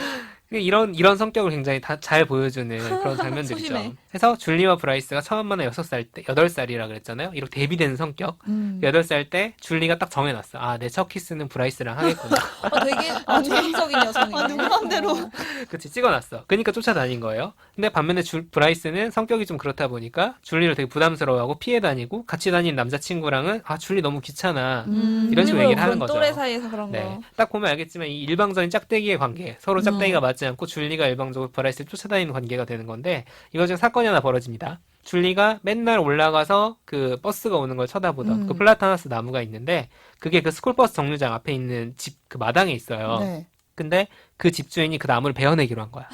이런 성격을 굉장히 다 잘 보여주는 그런 장면들이죠. 소심해. 그래서 줄리와 브라이스가 처음 만나 6살 때, 8살이라 그랬잖아요. 이렇게 대비되는 성격. 8살 때 줄리가 딱 정해놨어. 아, 내 첫 키스는 브라이스랑 하겠구나. 되게 조심적인 여성이네. 아, 누구 맘대로. 그치, 찍어놨어. 그러니까 쫓아다닌 거예요. 근데 반면에 브라이스는 성격이 좀 그렇다 보니까 줄리를 되게 부담스러워하고 피해 다니고 같이 다니는 남자친구랑은 아, 줄리 너무 귀찮아. 이런 식으로 얘기를 하는 거죠. 또래 사이에서 그런 네. 거. 딱 보면 알겠지만 이 일방적인 짝대기의 관계, 서로 짝대기가 맞지 않고 줄리가 일방적으로 브라이스를 쫓아다니는 관계가 되는 건데 이거 중 사건이 하나 벌어집니다. 줄리가 맨날 올라가서 그 버스가 오는 걸 쳐다보던 그 플라타나스 나무가 있는데 그게 그 스쿨버스 정류장 앞에 있는 집 그 마당에 있어요. 네. 근데 그 집주인이 그 나무를 베어내기로 한 거야.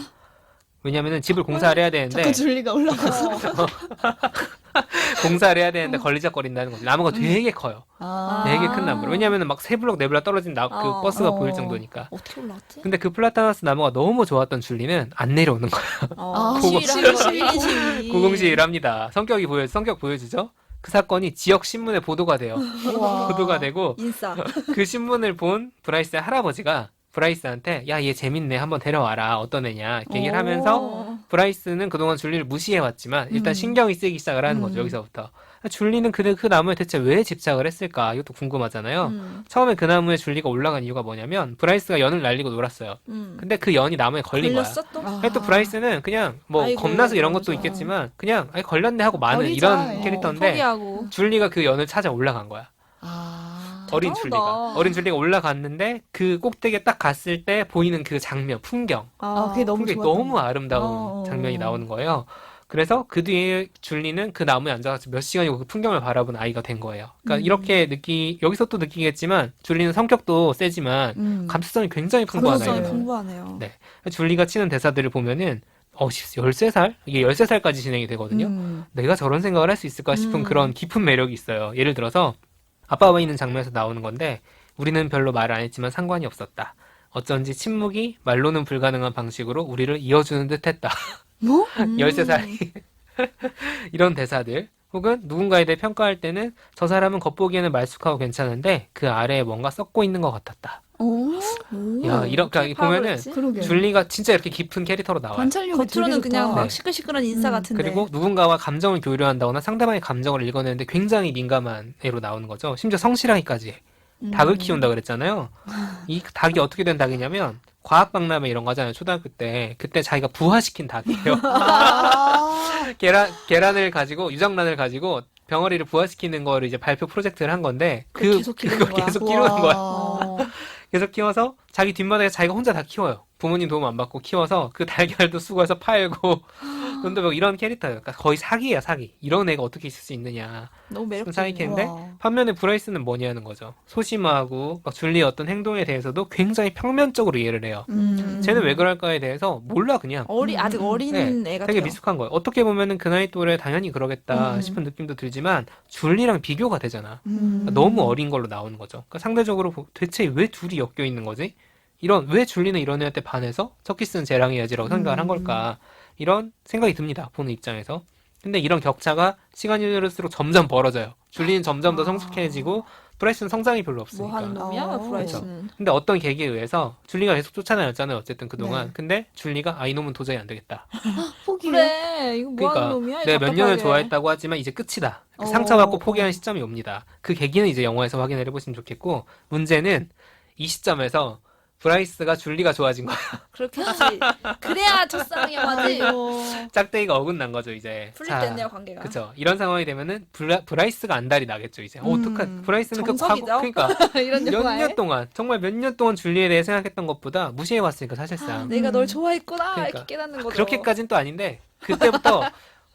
왜냐면은 집을 공사를 해야 되는데 자꾸 줄리가 올라가서. 공사를 해야 되는데 걸리적거린다는 거죠. 나무가 되게 커요. 아. 되게 큰 나무로. 왜냐면은 막 3블럭, 4블럭 떨어진 그 버스가 보일 정도니까. 어떻게 올라왔지? 근데 그 플라타나스 나무가 너무 좋았던 줄리는 안 내려오는 거야. 시위를 한 거야. 1인 시위. 고공시위를 합니다. 성격 보여주죠? 그 사건이 지역 신문에 보도가 돼요. 우와. 보도가 되고 인싸. 그 신문을 본 브라이스의 할아버지가 브라이스한테 야, 얘 재밌네. 한번 데려와라. 어떤 애냐. 이렇게 얘기를 하면서 브라이스는 그동안 줄리를 무시해왔지만 일단 신경이 쓰이기 시작을 하는 거죠. 여기서부터. 줄리는 그 나무에 대체 왜 집착을 했을까? 이것도 궁금하잖아요. 처음에 그 나무에 줄리가 올라간 이유가 뭐냐면 브라이스가 연을 날리고 놀았어요. 근데 그 연이 나무에 걸린 거야. 걸렸어 또? 근데 또 브라이스는 그냥 뭐 아이고, 겁나서 이런 것도 맞아. 있겠지만 그냥 아니, 걸렸네 하고 마는 버리자. 이런 캐릭터인데 포기하고. 줄리가 그 연을 찾아 올라간 거야. 아. 어린 대단하다. 줄리가. 어린 줄리가 올라갔는데 그 꼭대기에 딱 갔을 때 보이는 그 장면, 풍경. 그게 너무 풍경이 좋았던 너무 아름다운 장면이 나오는 거예요. 그래서 그 뒤에 줄리는 그 나무에 앉아서 몇 시간이고 그 풍경을 바라본 아이가 된 거예요. 그러니까 이렇게 여기서 또 느끼겠지만 줄리는 성격도 세지만 감수성이 굉장히 풍부한 감수성이 아이예요. 풍부하네요. 네. 줄리가 치는 대사들을 보면은 13살? 이게 13살까지 진행이 되거든요. 내가 저런 생각을 할 수 있을까 싶은 그런 깊은 매력이 있어요. 예를 들어서 아빠가 있는 장면에서 나오는 건데 우리는 별로 말을 안 했지만 상관이 없었다. 어쩐지 침묵이 말로는 불가능한 방식으로 우리를 이어주는 듯 했다. 뭐? 13살이 이런 대사들 혹은 누군가에 대해 평가할 때는 저 사람은 겉보기에는 말쑥하고 괜찮은데 그 아래에 뭔가 썩고 있는 것 같았다. 오. 야, 이렇게 보면은 그러게. 줄리가 진짜 이렇게 깊은 캐릭터로 나와요. 관찰력이 되게 겉으로는 좋다. 그냥 막 네. 시끌시끌한 인싸 같은데. 그리고 누군가와 감정을 교류한다거나 상대방의 감정을 읽어내는데 굉장히 민감한 애로 나오는 거죠. 심지어 성실하기까지 해. 닭을 키운다 그랬잖아요. 이 닭이 어떻게 된 닭이냐면 과학박람회 이런 거 하잖아요. 초등학교 때. 그때 자기가 부화시킨 닭이에요. 아. 계란을 가지고 유정란을 가지고 병아리를 부화시키는 거를 이제 발표 프로젝트를 한 건데 계속 키우는 그걸 거야? 계속 키우는 거야. 와. 계속 키워서 자기 뒷마당에 자기가 혼자 다 키워요. 부모님 도움 안 받고 키워서 그 달걀도 수거해서 팔고 돈도 벌고 이런 캐릭터예요. 그러니까 거의 사기야, 사기. 이런 애가 어떻게 있을 수 있느냐. 너무 사기 매력적이네. 캐인데 와. 반면에 브라이스는 뭐냐는 거죠. 소심하고 막 줄리의 어떤 행동에 대해서도 굉장히 평면적으로 이해를 해요. 쟤는 왜 그럴까에 대해서 몰라 그냥. 아직 어린 애 같아요. 되게 미숙한 거예요. 어떻게 보면은 그 나이 또래 당연히 그러겠다 싶은 느낌도 들지만 줄리랑 비교가 되잖아. 그러니까 너무 어린 걸로 나오는 거죠. 그러니까 상대적으로 대체 왜 둘이 엮여 있는 거지? 왜 줄리는 이런 애한테 반해서 첫 키스는 쟤랑 해야지라고 생각을 한 걸까? 이런 생각이 듭니다. 보는 입장에서. 근데 이런 격차가 시간이 흐를수록 점점 벌어져요. 줄리는 점점 더 성숙해지고 브라이스는 성장이 별로 없으니까. 뭐 하는 놈이야, 어, 브라이스는. 근데 어떤 계기에 의해서 줄리가 계속 쫓아다녔잖아요. 어쨌든 그동안. 네. 근데 줄리가 이놈은 도저히 안 되겠다. 포기해. 그래, 이거 뭐 그러니까 하는 놈이야? 내가 몇 년을 답답하게. 좋아했다고 하지만 이제 끝이다. 어. 상처받고 포기하는 시점이 옵니다. 그 계기는 이제 영화에서 확인을 해보시면 좋겠고 문제는 이 시점에서 브라이스가 줄리가 좋아진 거야. 그렇겠지. 그래야 첫사랑 영화지. 짝대기가 어긋난 거죠 이제. 풀립됐네요, 관계가. 그쵸. 이런 상황이 되면은 브라이스가 안달이 나겠죠 이제. 어떡하 브라이스는 그 정석이죠. 과거 그러니까 이런 몇 영화에. 년 동안 정말 몇 년 동안 줄리에 대해 생각했던 것보다 무시해왔으니까 사실상. 내가 널 좋아했구나 그러니까. 이렇게 깨닫는 거죠. 그렇게까지는 또 아닌데 그때부터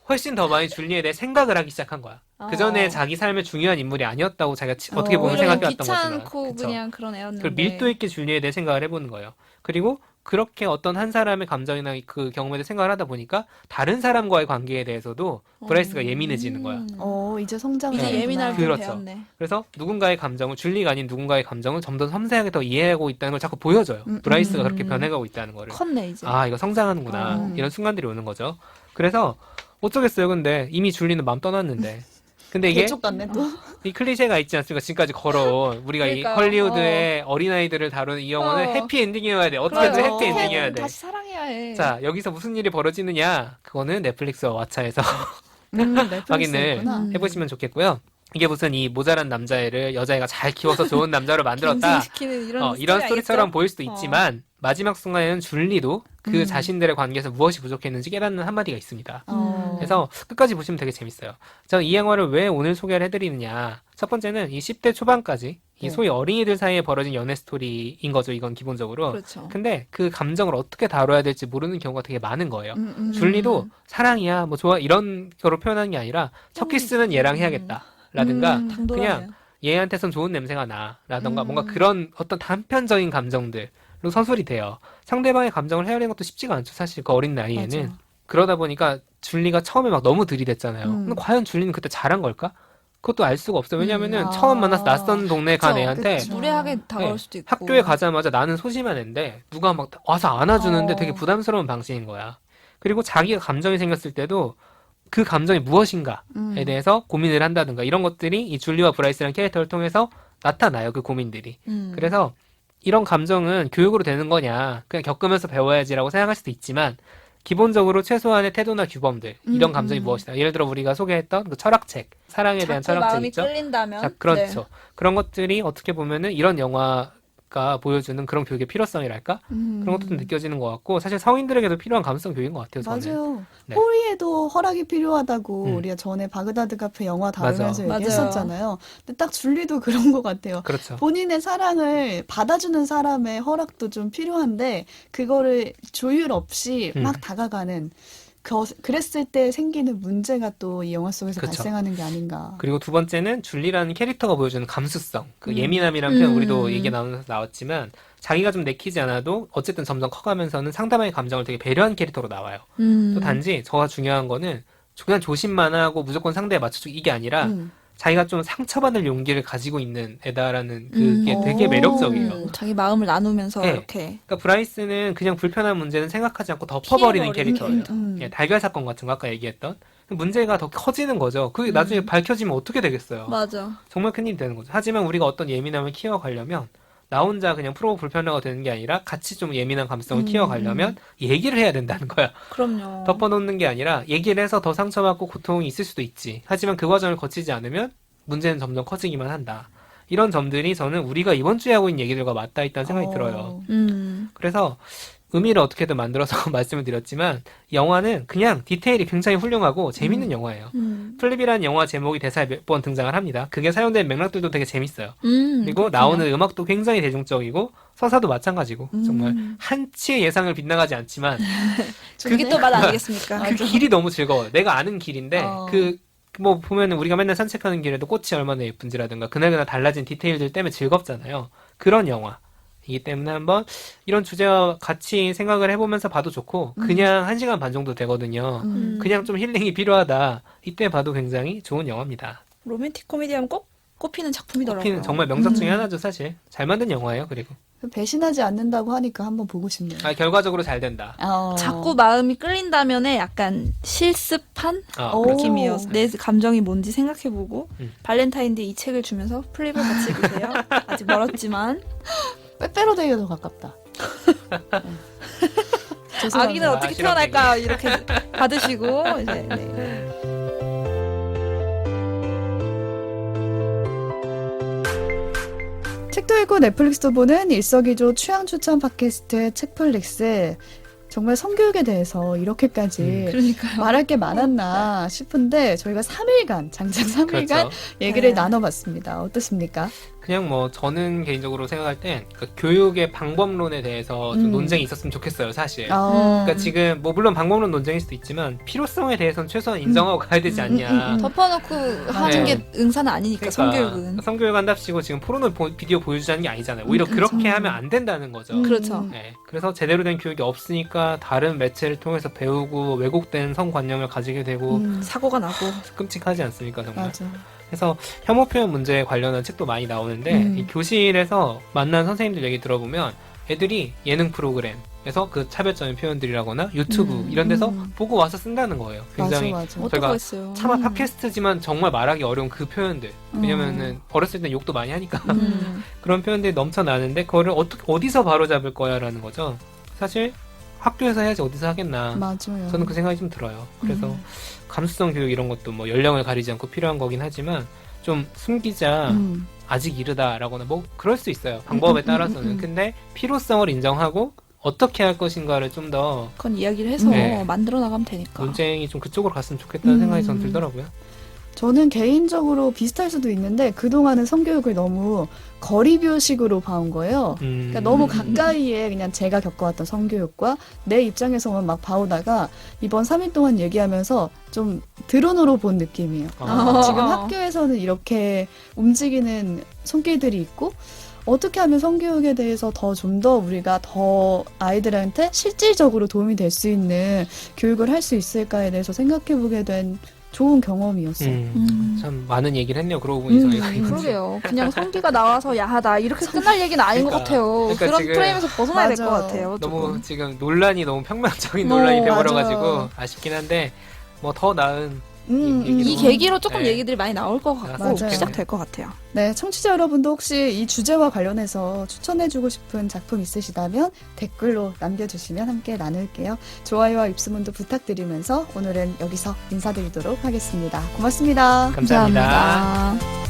훨씬 더 많이 줄리에 대해 생각을 하기 시작한 거야. 그 전에 자기 삶의 중요한 인물이 아니었다고 자기가 어떻게 보면 오히려 생각해왔던 거지만. 귀찮고 그쵸. 그냥 그런 애였는데. 그 밀도 있게 줄리에 대해 생각을 해보는 거예요. 그리고 그렇게 어떤 한 사람의 감정이나 그 경험에 대해 생각을 하다 보니까 다른 사람과의 관계에 대해서도 브라이스가 예민해지는 거야. 이제 성장을 이제 하는구나. 예민할 줄 그렇죠. 배웠네. 그래서 누군가의 감정을 줄리가 아닌 누군가의 감정을 좀 더 섬세하게 더 이해하고 있다는 걸 자꾸 보여줘요. 브라이스가 그렇게 변해가고 있다는 거를. 컸네 이제. 아, 이거 성장하는구나. 이런 순간들이 오는 거죠. 그래서 어쩌겠어요. 근데 이미 줄리는 마음 떠났는데. 근데 이게 개쪽 같네 또. 이 클리셰가 있지 않습니까? 지금까지 걸어온 우리가 그러니까요. 이 헐리우드의 어린아이들을 다루는 이 영화는 해피 엔딩이어야 돼. 어떻게든 그래요. 해피 엔딩이어야 돼. 다시 사랑해야 해. 자, 여기서 무슨 일이 벌어지느냐? 그거는 넷플릭스와 왓챠에서 확인을 해보시면 좋겠고요. 이게 무슨 이 모자란 남자애를 여자애가 잘 키워서 좋은 남자로 만들었다. 경쟁시키는 이런 이런 스토리 스토리처럼 알겠죠? 보일 수도 있지만 마지막 순간에는 줄리도 그 자신들의 관계에서 무엇이 부족했는지 깨닫는 한마디가 있습니다. 그래서 끝까지 보시면 되게 재밌어요. 저는 이 영화를 왜 오늘 소개를 해드리느냐. 첫 번째는 이 10대 초반까지 이 소위 어린이들 사이에 벌어진 연애 스토리인 거죠. 이건 기본적으로. 그렇죠. 근데 그 감정을 어떻게 다뤄야 될지 모르는 경우가 되게 많은 거예요. 줄리도 사랑이야, 뭐 좋아 이런 거로 표현하는 게 아니라 첫 키스는 얘랑 해야겠다. 라든가 당돌하네요. 그냥 얘한테선 좋은 냄새가 나 라던가 뭔가 그런 어떤 단편적인 감정들로 서술이 돼요. 상대방의 감정을 헤아리는 것도 쉽지가 않죠. 사실 그 어린 나이에는. 맞아. 그러다 보니까 줄리가 처음에 막 너무 들이댔잖아요. 근데 과연 줄리는 그때 잘한 걸까? 그것도 알 수가 없어요. 왜냐면은 처음 만나서 낯선 동네에 간 애한테 무례하게 다가올 수도 있고. 학교에 가자마자 나는 소심한 애인데 누가 막 와서 안아주는데 되게 부담스러운 방식인 거야. 그리고 자기가 감정이 생겼을 때도 그 감정이 무엇인가에 대해서 고민을 한다든가 이런 것들이 이 줄리와 브라이스라는 캐릭터를 통해서 나타나요. 그 고민들이. 그래서 이런 감정은 교육으로 되는 거냐 그냥 겪으면서 배워야지라고 생각할 수도 있지만 기본적으로 최소한의 태도나 규범들 이런 감정이 무엇이다. 예를 들어 우리가 소개했던 그 철학책 사랑에 대한 철학책 마음이 있죠. 끌린다면 자, 그렇죠. 네. 그런 것들이 어떻게 보면은 이런 영화가 보여주는 그런 교육의 필요성이랄까 그런 것도 좀 느껴지는 것 같고 사실 성인들에게도 필요한 감수성 교육인 것 같아요. 저는. 맞아요. 네. 호리에도 허락이 필요하다고 우리가 전에 바그다드 카페 영화 다루면서 맞아. 얘기했었잖아요. 근데 딱 줄리도 그런 것 같아요. 그렇죠. 본인의 사랑을 받아주는 사람의 허락도 좀 필요한데 그거를 조율 없이 막 다가가는 그랬을 때 생기는 문제가 또 이 영화 속에서 그쵸. 발생하는 게 아닌가. 그리고 두 번째는 줄리라는 캐릭터가 보여주는 감수성, 그 예민함이라는 표현 우리도 얘기 나왔지만 자기가 좀 내키지 않아도 어쨌든 점점 커가면서는 상대방의 감정을 되게 배려한 캐릭터로 나와요. 또 단지 저가 중요한 거는 그냥 조심만 하고 무조건 상대에 맞춰주기 이게 아니라 자기가 좀 상처받을 용기를 가지고 있는 애다라는 그게 되게 매력적이에요. 자기 마음을 나누면서 네. 이렇게. 그러니까 브라이스는 그냥 불편한 문제는 생각하지 않고 덮어버리는 캐릭터예요. 예, 달걀 사건 같은 거 아까 얘기했던 문제가 더 커지는 거죠. 그게 나중에 밝혀지면 어떻게 되겠어요. 맞아. 정말 큰일이 되는 거죠. 하지만 우리가 어떤 예민함을 키워가려면 나 혼자 그냥 프로 불편하가 되는 게 아니라 같이 좀 예민한 감성을 키워가려면 얘기를 해야 된다는 거야. 그럼요. 덮어놓는 게 아니라 얘기를 해서 더 상처받고 고통이 있을 수도 있지. 하지만 그 과정을 거치지 않으면 문제는 점점 커지기만 한다. 이런 점들이 저는 우리가 이번 주에 하고 있는 얘기들과 맞닿아 있다는 생각이 들어요. 그래서 의미를 어떻게든 만들어서 말씀을 드렸지만 영화는 그냥 디테일이 굉장히 훌륭하고 재밌는 영화예요. 플립이라는 영화 제목이 대사에 몇 번 등장을 합니다. 그게 사용된 맥락들도 되게 재밌어요. 그리고 나오는 음악도 굉장히 대중적이고 서사도 마찬가지고 정말 한치의 예상을 빗나가지 않지만 그게 또 맛 아니겠습니까? 그 길이 너무 즐거워요. 내가 아는 길인데 뭐 보면은 우리가 맨날 산책하는 길에도 꽃이 얼마나 예쁜지라든가 그날그날 달라진 디테일들 때문에 즐겁잖아요. 그런 영화이기 때문에 한번 이런 주제와 같이 생각을 해보면서 봐도 좋고 그냥 1시간 반 정도 되거든요. 그냥 좀 힐링이 필요하다. 이때 봐도 굉장히 좋은 영화입니다. 로맨틱 코미디하면 꼭 꼽히는 작품이더라고요. 꼽히는 정말 명작 중에 하나죠 사실. 잘 만든 영화예요. 그리고 배신하지 않는다고 하니까 한번 보고 싶네요. 결과적으로 잘 된다. 자꾸 마음이 끌린다면에 약간 실습한 느낌이어서 내 감정이 뭔지 생각해보고 발렌타인데이 이 책을 주면서 플립을 같이 읽으세요. 아직 멀었지만 빼빼로데이가 더 가깝다. 아기는 어떻게 태어날까 이렇게 받으시고 이제 네. 책도 읽고 넷플릭스도 보는 일석이조 취향 추천 팟캐스트 책플릭스. 정말 성교육에 대해서 이렇게까지 말할 게 많았나 싶은데 저희가 3일간 장장 3일간 그렇죠. 얘기를 나눠봤습니다. 어떻습니까? 그냥 뭐 저는 개인적으로 생각할 땐 그 교육의 방법론에 대해서 좀 논쟁이 있었으면 좋겠어요, 사실. 그러니까 지금 뭐 물론 방법론 논쟁일 수도 있지만 필요성에 대해서는 최소한 인정하고 가야 되지 않냐. 덮어놓고 하는 게 응사는 아니니까 성교육은. 성교육 한답시고 지금 포르노 비디오 보여주자는 게 아니잖아요. 오히려 그렇게 하면 안 된다는 거죠. 그렇죠. 네. 그래서 제대로 된 교육이 없으니까 다른 매체를 통해서 배우고 왜곡된 성관념을 가지게 되고 사고가 나고 끔찍하지 않습니까, 정말. 맞아. 그래서 혐오 표현 문제에 관련한 책도 많이 나오는데 이 교실에서 만난 선생님들 얘기 들어보면 애들이 예능 프로그램에서 그 차별적인 표현들이라거나 유튜브 이런 데서 보고 와서 쓴다는 거예요. 굉장히 맞아. 저희가 있어요. 차마 팟캐스트지만 정말 말하기 어려운 그 표현들. 왜냐면은 어렸을 때 욕도 많이 하니까 그런 표현들이 넘쳐나는데 그거를 어디서 바로잡을 거야라는 거죠. 사실 학교에서 해야지 어디서 하겠나. 맞아요. 저는 그 생각이 좀 들어요. 그래서 감수성 교육 이런 것도 뭐 연령을 가리지 않고 필요한 거긴 하지만 좀 숨기자 아직 이르다라거나 뭐 그럴 수 있어요. 방법에 따라서는. 근데 필요성을 인정하고 어떻게 할 것인가를 좀 더 그건 이야기를 해서 만들어 나가면 되니까. 논쟁이 좀 그쪽으로 갔으면 좋겠다는 생각이 전 들더라고요. 저는 개인적으로 비슷할 수도 있는데 그동안은 성교육을 너무 거리교식으로 봐온 거예요. 그러니까 너무 가까이에 그냥 제가 겪어왔던 성교육과 내 입장에서만 막 봐오다가 이번 3일 동안 얘기하면서 좀 드론으로 본 느낌이에요. 지금 학교에서는 이렇게 움직이는 손길들이 있고 어떻게 하면 성교육에 대해서 좀 더 우리가 더 아이들한테 실질적으로 도움이 될 수 있는 교육을 할 수 있을까에 대해서 생각해보게 된 좋은 경험이었어요. 참 많은 얘기를 했네요. 그러고 보니 저희가 이거 그러게요. 그냥 성기가 나와서 야하다 이렇게 끝날 얘기는 아닌 것 같아요. 그러니까 그런 지금 프레임에서 벗어나야 될 것 맞아. 같아요. 너무 조금. 지금 논란이 너무 평면적인 논란이 맞아. 돼버려가지고 아쉽긴 한데 뭐 더 나은 이 계기로 조금 네. 얘기들이 많이 나올 것 같고 맞아요. 시작될 것 같아요. 네, 청취자 여러분도 혹시 이 주제와 관련해서 추천해주고 싶은 작품 있으시다면 댓글로 남겨주시면 함께 나눌게요. 좋아요와 입소문도 부탁드리면서 오늘은 여기서 인사드리도록 하겠습니다. 고맙습니다. 감사합니다. 감사합니다.